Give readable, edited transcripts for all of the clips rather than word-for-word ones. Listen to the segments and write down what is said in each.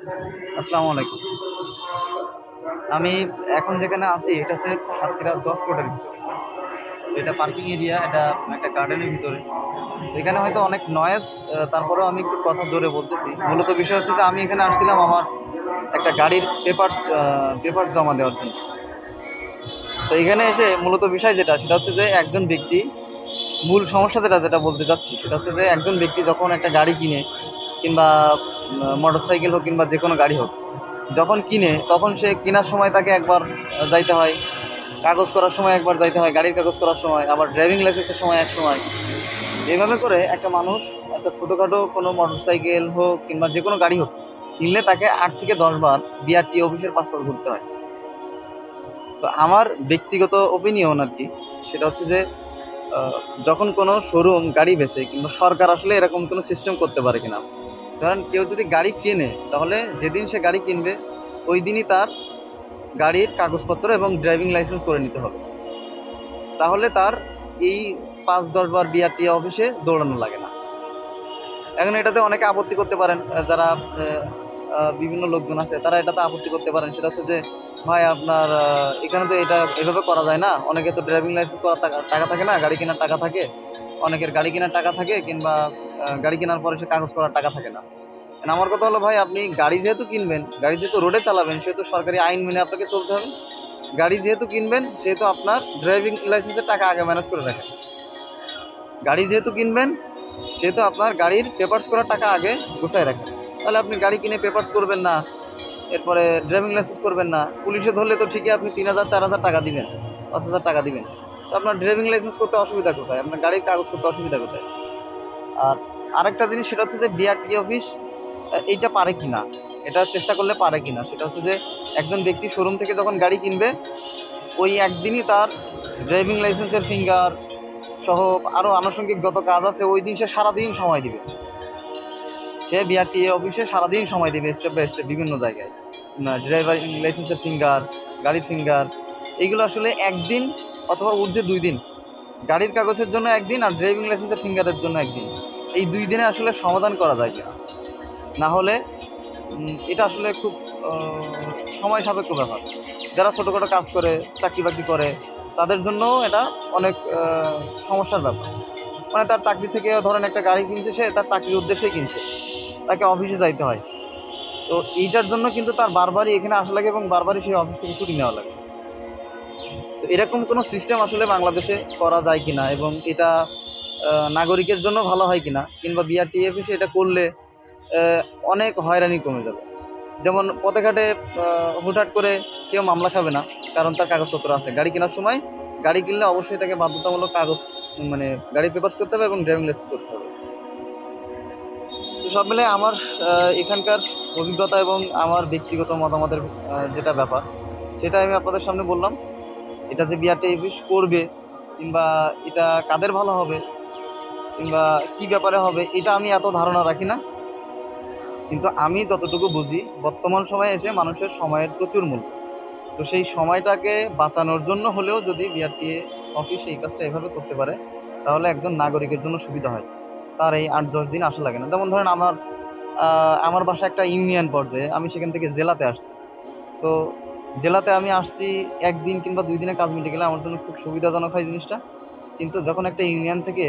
আসসালামু আলাইকুম। আমি এখন যেখানে আছি এটা হচ্ছে সাতক্ষীরা জজ কোর্টের ভিতরে। এটা পার্কিং এরিয়া, এটা একটা গার্ডেনের ভিতরে। এখানে হয়তো অনেক নয়েজ, তারপরেও আমি একটু কথা জোরে বলতেছি। মূলত বিষয় হচ্ছে যে আমি এখানে আসছিলাম আমার একটা গাড়ির পেপার জমা দেওয়ার জন্য। তো এখানে এসে মূলত বিষয় যেটা সেটা হচ্ছে যে একজন ব্যক্তি, মূল সমস্যা যেটা বলতে চাচ্ছি সেটা হচ্ছে যে একজন ব্যক্তি যখন একটা গাড়ি কিনে, কিংবা মোটরসাইকেল হোক কিংবা যে কোনো গাড়ি হোক, যখন কিনে তখন সে কেনার সময় তাকে একবার যাইতে হয়, কাগজ করার সময় একবার যাইতে হয়, গাড়ির কাগজ করার সময় আবার ড্রাইভিং লাইসেন্সের সময় এক সময়। এইভাবে করে একটা মানুষ একটা ছোটোখাটো কোনো মোটরসাইকেল হোক কিংবা যে কোনো গাড়ি হোক কিনলে তাকে 8 থেকে 10 বার বিআরটি অফিসের পাসপোর্ট ঘুরতে হয়। তো আমার ব্যক্তিগত ওপিনিয়ন আর কি, সেটা হচ্ছে যে যখন কোনো শোরুম গাড়ি বেচে কিংবা সরকার আসলে এরকম কোনো সিস্টেম করতে পারে কিনা। ধরেন কেউ যদি গাড়ি কেনে, তাহলে যেদিন সে গাড়ি কিনবে ওই দিনই তার গাড়ির কাগজপত্র এবং ড্রাইভিং লাইসেন্স করে নিতে হবে। তাহলে তার এই 5-10 বার বিআরটি অফিসে দৌড়ানো লাগে না। এখন এটাতে অনেকে আপত্তি করতে পারেন, যারা বিভিন্ন লোকজন আছে তারা এটাতে আপত্তি করতে পারেন। সেটা হচ্ছে যে ভাই আপনার এখানে তো এটা এভাবে করা যায় না, অনেকে তো ড্রাইভিং লাইসেন্স করার টাকা থাকে না, গাড়ি কেনার টাকা থাকে, অনেকের গাড়ি কেনার টাকা থাকে, কিংবা গাড়ি কেনার পরে সে কাগজ করার টাকা থাকে না। আমার কথা হলো ভাই, আপনি গাড়ি যেহেতু কিনবেন, গাড়ি যেহেতু রোডে চালাবেন, সেহেতু সরকারি আইন মেনে আপনাকে চলতে হবে। গাড়ি যেহেতু কিনবেন সেহেতু আপনার ড্রাইভিং লাইসেন্সের টাকা আগে ম্যানেজ করে রাখেন। গাড়ি যেহেতু কিনবেন সেহেতু আপনার গাড়ির পেপারস করার টাকা আগে গুছায় রাখেন। তাহলে আপনি গাড়ি কিনে পেপারস করবেন না, এরপরে ড্রাইভিং লাইসেন্স করবেন না, পুলিশে ধরলে তো ঠিকই আপনি 3,000 4,000 টাকা দিবেন, 5,000 টাকা দিবেন। তো আপনার ড্রাইভিং লাইসেন্স করতে অসুবিধা কোথায়, আপনার গাড়ির কাগজ করতে অসুবিধা কোথায়? আর আরেকটা জিনিস সেটা হচ্ছে যে বিআরটি অফিস এইটা পারে কিনা, এটা চেষ্টা করলে পারে কিনা, সেটা হচ্ছে যে একজন ব্যক্তি শোরুম থেকে যখন গাড়ি কিনবে ওই একদিনই তার ড্রাইভিং লাইসেন্সের ফিঙ্গার সহ আরও আনুষঙ্গিক যত কাজ আছে ওই দিন সে সারাদিন সময় দিবে। সে বিআরটিএ অফিসে সারাদিন সময় দেবে, স্টেপ বাই স্টেপ বিভিন্ন জায়গায় ড্রাইভার লাইসেন্সের ফিঙ্গার, গাড়ির ফিঙ্গার, এইগুলো আসলে একদিন অথবা ঊর্ধ্বে 2 দিন, গাড়ির কাগজের জন্য একদিন আর ড্রাইভিং লাইসেন্সের ফিঙ্গারের জন্য একদিন, এই 2 দিনে আসলে সমাধান করা যায় কিনা। না হলে এটা আসলে খুব সময় সাপেক্ষ ব্যাপার। যারা ছোটোখাটো কাজ করে, চাকরি বাকরি করে, তাদের জন্যও এটা অনেক সমস্যার ব্যাপার। মানে তার চাকরি থেকে ধরেন একটা গাড়ি কিনছে, সে তার চাকরির উদ্দেশ্যেই কিনছে, তাকে অফিসে যাইতে হয়। তো এইটার জন্য কিন্তু তার বারবারই এখানে আসা লাগে এবং বারবারই সেই অফিস থেকে ছুটি নেওয়া লাগে। তো এরকম কোনো সিস্টেম আসলে বাংলাদেশে করা যায় কিনা, এবং এটা নাগরিকের জন্য ভালো হয় কিনা, কিংবা বিআরটিএফে এটা করলে অনেক হয়রানি কমে যাবে। যেমন পথে ঘাটে হুটহাট করে কেউ মামলা খাবে না, কারণ তার কাগজপত্র আছে। গাড়ি কেনার সময় গাড়ি কিনলে অবশ্যই তাকে বাধ্যতামূলক কাগজ, মানে গাড়ির পেপারস করতে হবে এবং ড্রাইভিং লাইসেন্স করতে হবে। তো সব মিলে আমার এখানকার অভিজ্ঞতা এবং আমার ব্যক্তিগত মতামতের যেটা ব্যাপার সেটা আমি আপনাদের সামনে বললাম। এটা যে বিআরটি অফিস করবে, কিংবা এটা কাদের ভালো হবে, কিংবা কী ব্যাপারে হবে, এটা আমি এত ধারণা রাখি না। কিন্তু আমি যতটুকু বুঝি, বর্তমান সময়ে এসে মানুষের সময়ের প্রচুর মূল্য। তো সেই সময়টাকে বাঁচানোর জন্য হলেও যদি বিআরটিএ অফিস এই কাজটা এভাবে করতে পারে, তাহলে একজন নাগরিকের জন্য সুবিধা হয়। তার এই 8-10 দিন আসা লাগে না। যেমন ধরেন আমার বাসা একটা ইউনিয়ন পর্যায়ে, আমি সেখান থেকে জেলাতে আসছি। তো জেলাতে আমি আসছি 1 দিন কিংবা 2 দিনে কাজ মিটে গেলে আমার জন্য খুব সুবিধাজনক হয় জিনিসটা। কিন্তু যখন একটা ইউনিয়ন থেকে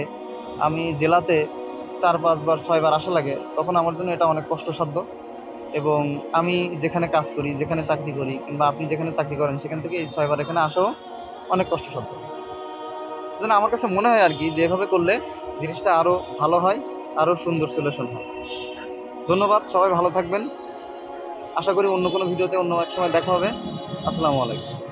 আমি জেলাতে 4-5 বার 6 বার আসা লাগে, তখন আমার জন্য এটা অনেক কষ্টসাধ্য। এবং আমি যেখানে কাজ করি, যেখানে চাকরি করি, কিংবা আপনি যেখানে চাকরি করেন সেখান থেকে এই 6 বার এখানে আসাও অনেক কষ্টসাধ্য। এজন্য আমার কাছে মনে হয় আর কি যে এভাবে করলে জিনিসটা আরও ভালো হয়, আরও সুন্দর সলিউশন হয়। ধন্যবাদ, সবাই ভালো থাকবেন। আশা করি অন্য কোনো ভিডিওতে অন্য এক সময় দেখা হবে। আসসালামু আলাইকুম।